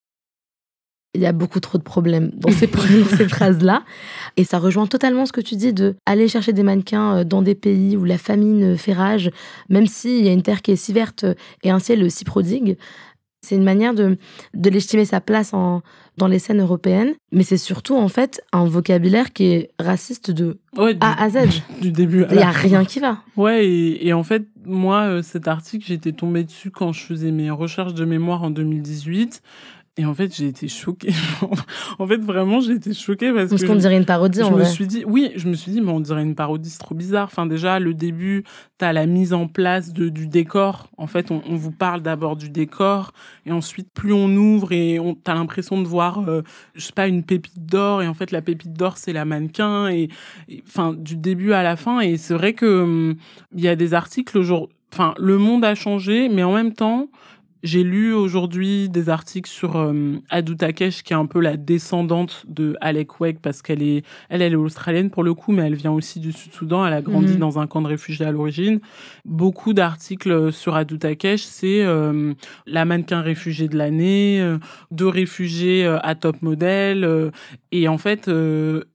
Il y a beaucoup trop de problèmes dans ces phrases-là. Et ça rejoint totalement ce que tu dis de aller chercher des mannequins dans des pays où la famine fait rage, même s'il y a une terre qui est si verte et un ciel si prodigue. C'est une manière de légitimer sa place dans les scènes européennes, mais c'est surtout en fait un vocabulaire qui est raciste de A à Z. Du début à Il n'y a la fin. rien qui va. Ouais, et en fait, moi, cet article, j'étais tombée dessus quand je faisais mes recherches de mémoire en 2018. Et en fait, j'ai été choquée. En fait, vraiment, j'ai été choquée parce qu'on dirait une parodie, en vrai. Je me suis dit, mais on dirait une parodie, c'est trop bizarre. Enfin, déjà, le début, t'as la mise en place du décor. En fait, on vous parle d'abord du décor. Et ensuite, plus on ouvre et t'as l'impression de voir, je sais pas, une pépite d'or. Et en fait, la pépite d'or, c'est la mannequin. Enfin, du début à la fin. Et c'est vrai que, il y a des articles aujourd'hui. Enfin, le monde a changé, mais en même temps, j'ai lu aujourd'hui des articles sur Adou Takesh, qui est un peu la descendante de Alek Wek, parce qu'elle est australienne pour le coup, mais elle vient aussi du Sud-Soudan. Elle a grandi dans un camp de réfugiés à l'origine. Beaucoup d'articles sur Adou Takesh, c'est la mannequin réfugiée de l'année, 2 réfugiés à top modèle. Et en fait,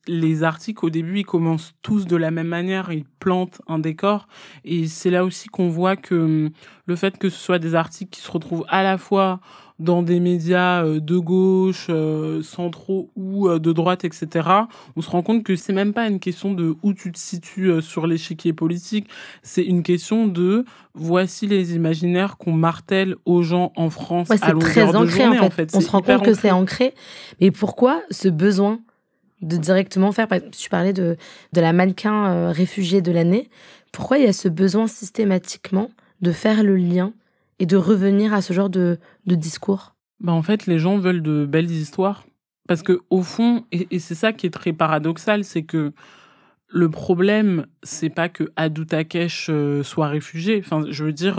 les articles, au début, ils commencent tous de la même manière. Ils plantent un décor. Et c'est là aussi qu'on voit que le fait que ce soit des articles qui se retrouvent à la fois dans des médias de gauche, centraux ou de droite, etc., on se rend compte que c'est même pas une question de où tu te situes sur l'échiquier politique, c'est une question de voici les imaginaires qu'on martèle aux gens en France à longueur c'est très de ancré, journée, en fait. On se rend compte que c'est ancré. Mais pourquoi ce besoin de directement faire... Tu parlais de la mannequin réfugiée de l'année. Pourquoi il y a ce besoin systématiquement de faire le lien et de revenir à ce genre de discours? En fait, les gens veulent de belles histoires. Parce que au fond, et c'est ça qui est très paradoxal, c'est que le problème, c'est pas que Adou Takesh soit réfugiée. Enfin, je veux dire,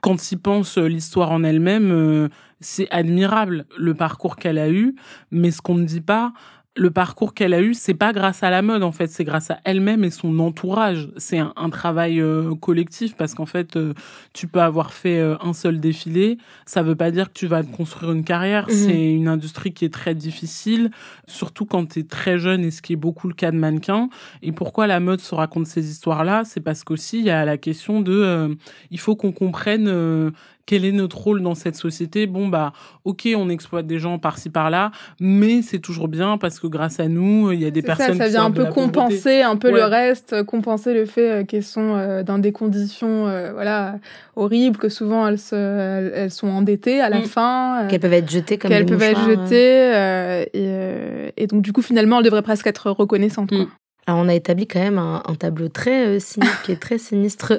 quand il pense l'histoire en elle-même, c'est admirable le parcours qu'elle a eu. Mais ce qu'on ne dit pas, le parcours qu'elle a eu, c'est pas grâce à la mode, en fait, c'est grâce à elle-même et son entourage. C'est un travail collectif, parce qu'en fait, tu peux avoir fait un seul défilé, ça veut pas dire que tu vas te construire une carrière. C'est une industrie qui est très difficile, surtout quand t'es très jeune, et ce qui est beaucoup le cas de mannequins. Et pourquoi la mode se raconte ces histoires-là? C'est parce qu'aussi, il y a la question de... il faut qu'on comprenne... quel est notre rôle dans cette société? Ok, on exploite des gens par-ci par-là, mais c'est toujours bien parce que grâce à nous, il y a des personnes ça vient un peu compenser un peu le reste, compenser le fait qu'elles sont dans des conditions horribles, que souvent elles sont endettées à la fin, qu'elles peuvent être jetées comme des mouchoirs. Qu'elles peuvent être jetées, et donc du coup finalement elles devraient presque être reconnaissantes, quoi. Alors, on a établi quand même un tableau très cynique et très sinistre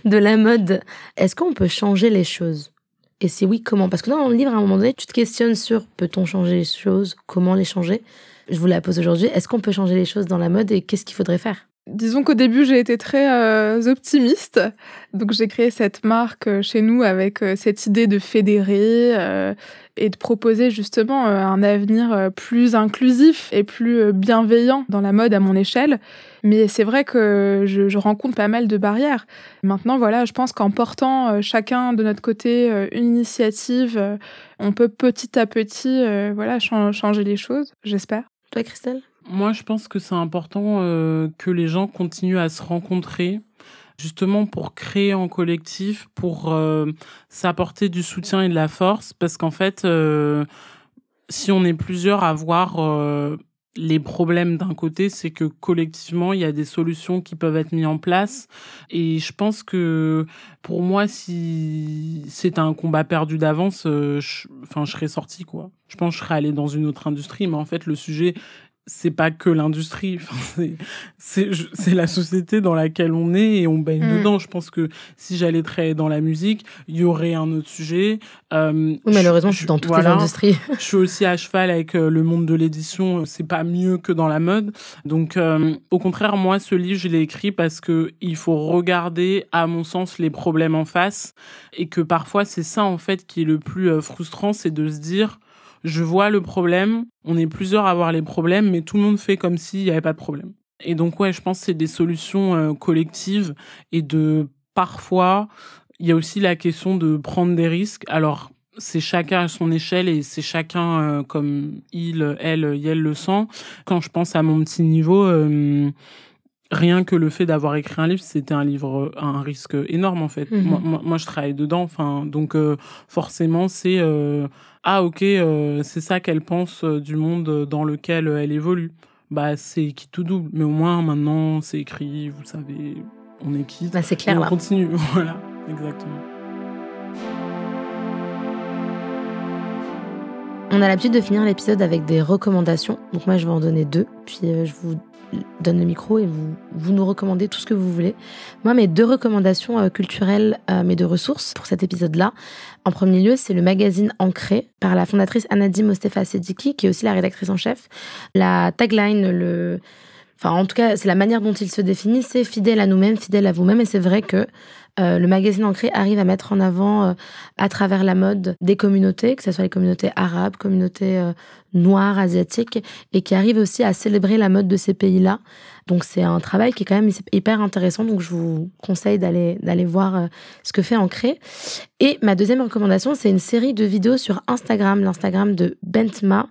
de la mode. Est-ce qu'on peut changer les choses? Et si oui, comment? Parce que dans le livre, à un moment donné, tu te questionnes sur peut-on changer les choses? Comment les changer? Je vous la pose aujourd'hui. Est-ce qu'on peut changer les choses dans la mode et qu'est-ce qu'il faudrait faire? Disons qu'au début, j'ai été très optimiste. Donc, j'ai créé cette marque chez nous avec cette idée de fédérer et de proposer justement un avenir plus inclusif et plus bienveillant dans la mode à mon échelle. Mais c'est vrai que je rencontre pas mal de barrières. Maintenant, je pense qu'en portant chacun de notre côté une initiative, on peut petit à petit changer les choses, j'espère. Toi, Christelle? Moi, je pense que c'est important que les gens continuent à se rencontrer, justement pour créer en collectif, pour s'apporter du soutien et de la force, parce qu'en fait, si on est plusieurs à voir les problèmes d'un côté, c'est que collectivement, il y a des solutions qui peuvent être mises en place. Et je pense que pour moi, si c'était un combat perdu d'avance, je serais sortie, quoi. Je pense que je serais allée dans une autre industrie, mais en fait, le sujet... c'est pas que l'industrie, c'est la société dans laquelle on est et on baigne dedans. Je pense que si j'allais travailler dans la musique, il y aurait un autre sujet. Oui, malheureusement, je suis dans toutes les industries. Je suis aussi à cheval avec le monde de l'édition. C'est pas mieux que dans la mode. Donc, au contraire, moi, ce livre, je l'ai écrit parce que il faut regarder, à mon sens, les problèmes en face et que parfois, c'est ça, en fait, qui est le plus frustrant, c'est de se dire, je vois le problème, on est plusieurs à voir les problèmes, mais tout le monde fait comme s'il n'y avait pas de problème. Et donc, je pense que c'est des solutions collectives et parfois, il y a aussi la question de prendre des risques. Alors, c'est chacun à son échelle et c'est chacun comme il, elle, le sent. Quand je pense à mon petit niveau, rien que le fait d'avoir écrit un livre, c'était un risque énorme en fait. Moi, je travaille dedans, enfin, donc forcément, c'est c'est ça qu'elle pense du monde dans lequel elle évolue. Bah, c'est qui tout double, mais au moins maintenant, c'est écrit, vous savez, on est quitte. Bah, c'est clair, et on là. continue, voilà, exactement. On a l'habitude de finir l'épisode avec des recommandations. Donc moi, je vais en donner 2. Puis je vous donne le micro et vous nous recommandez tout ce que vous voulez. Moi, mes 2 recommandations culturelles, mes 2 ressources pour cet épisode-là. En premier lieu, c'est le magazine Ancré par la fondatrice Anadim Mostefa Sediki, qui est aussi la rédactrice en chef. La tagline, en tout cas, c'est la manière dont il se définit, c'est fidèle à nous-mêmes, fidèle à vous-même. Et c'est vrai que le magazine Ancré arrive à mettre en avant, à travers la mode, des communautés, que ce soit les communautés arabes, communautés noires, asiatiques, et qui arrive aussi à célébrer la mode de ces pays-là. Donc c'est un travail qui est quand même hyper intéressant, donc je vous conseille d'aller voir ce que fait Ancré. Et ma deuxième recommandation, c'est une série de vidéos sur Instagram, l'Instagram de Bentma,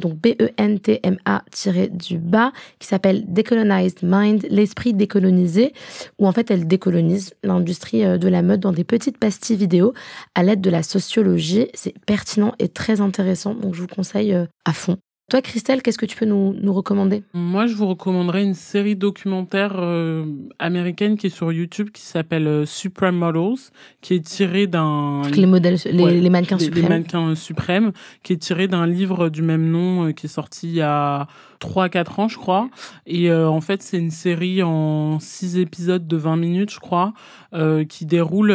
donc BENTMA _, qui s'appelle Decolonized Mind, l'esprit décolonisé, où en fait elle décolonise l'industrie de la mode dans des petites pastilles vidéo à l'aide de la sociologie. C'est pertinent et très intéressant, donc je vous conseille à fond. Toi, Christelle, qu'est-ce que tu peux nous recommander ? Moi, je vous recommanderais une série documentaire américaine qui est sur YouTube qui s'appelle Supreme Models, qui est tirée d'un... Les modèles, les mannequins suprêmes. Les mannequins suprêmes, qui est tiré d'un livre du même nom qui est sorti il y a 3-4 ans, je crois. Et en fait, c'est une série en 6 épisodes de 20 minutes, je crois, qui déroule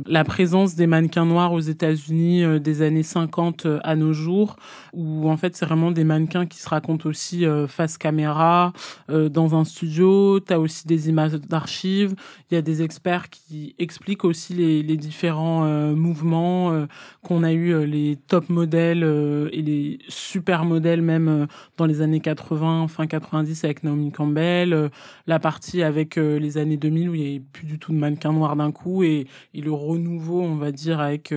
la présence des mannequins noirs aux États-Unis des années 50 à nos jours, où en fait, c'est vraiment des mannequins qui se racontent aussi face caméra, dans un studio. T'as aussi des images d'archives. Il y a des experts qui expliquent aussi les différents mouvements qu'on a eu, les top modèles et les super modèles même dans les années 80, fin 90 avec Naomi Campbell, la partie avec les années 2000 où il n'y avait plus du tout de mannequins noirs d'un coup et le renouveau, on va dire, avec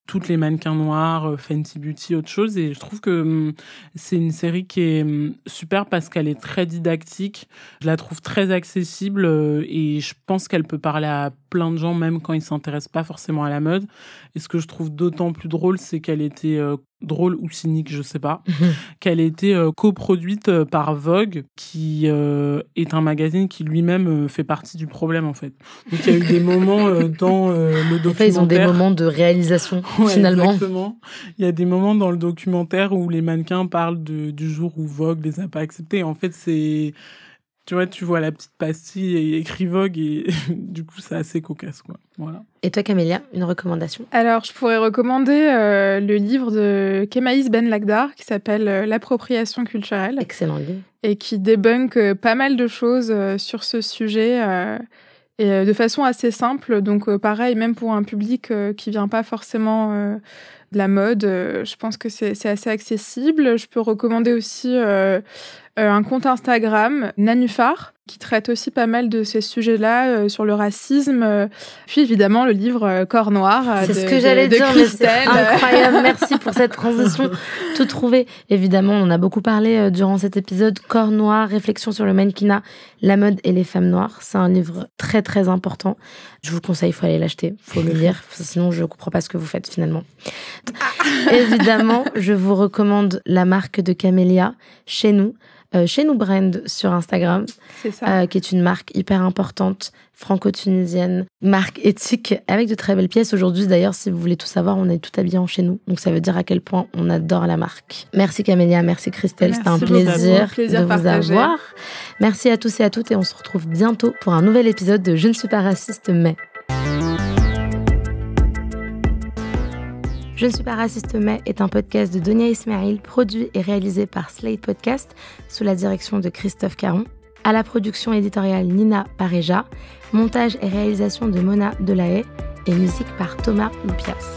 toutes les mannequins noirs, Fenty Beauty, autre chose. Et je trouve que c'est une série qui est super parce qu'elle est très didactique. Je la trouve très accessible et je pense qu'elle peut parler à plein de gens, même quand ils ne s'intéressent pas forcément à la mode. Et ce que je trouve d'autant plus drôle, c'est qu'elle était drôle ou cynique, je sais pas, qu'elle a été coproduite par Vogue, qui est un magazine qui lui-même fait partie du problème, en fait. Donc il y a eu des moments dans le documentaire... En fait, ils ont des moments de réalisation, finalement. Exactement. Il y a des moments dans le documentaire où les mannequins parlent du jour où Vogue les a pas acceptés. En fait, c'est... Tu vois, tu vois la petite pastille et écrit Vogue et du coup, c'est assez cocasse, quoi. Voilà. Et toi, Camélia, une recommandation ? Alors, je pourrais recommander le livre de Kemaïs Ben Lakhdar qui s'appelle L'appropriation culturelle. Excellent livre. Et qui débunk pas mal de choses sur ce sujet et de façon assez simple. Donc, pareil, même pour un public qui vient pas forcément de la mode, je pense que c'est assez accessible. Je peux recommander aussi un compte Instagram, Nanufar, qui traite aussi pas mal de ces sujets-là sur le racisme. Puis évidemment, le livre Corps Noir c'est ce que j'allais dire, Christelle. Mais c'est incroyable. Merci pour cette transition tout trouvé. Évidemment, on en a beaucoup parlé durant cet épisode. Corps Noir, réflexion sur le mannequinat, la mode et les femmes noires. C'est un livre très, très important. Je vous conseille, il faut aller l'acheter, il faut le lire. Sinon, je ne comprends pas ce que vous faites finalement. Évidemment, je vous recommande la marque de Camélia, Chez Nous Brand sur Instagram, c'est ça. Qui est une marque hyper importante, franco-tunisienne, marque éthique, avec de très belles pièces. Aujourd'hui, d'ailleurs, si vous voulez tout savoir, on est tout habillés en Chez Nous. Donc, ça veut dire à quel point on adore la marque. Merci Camélia, merci Christelle. C'était un plaisir de vous avoir. Merci à tous et à toutes et on se retrouve bientôt pour un nouvel épisode de Je ne suis pas raciste, mais... Je ne suis pas raciste, mais est un podcast de Donia Ismail, produit et réalisé par Slate Podcast, sous la direction de Christophe Caron. À la production éditoriale Nina Pareja, montage et réalisation de Mona Delahaye et musique par Thomas Loupias.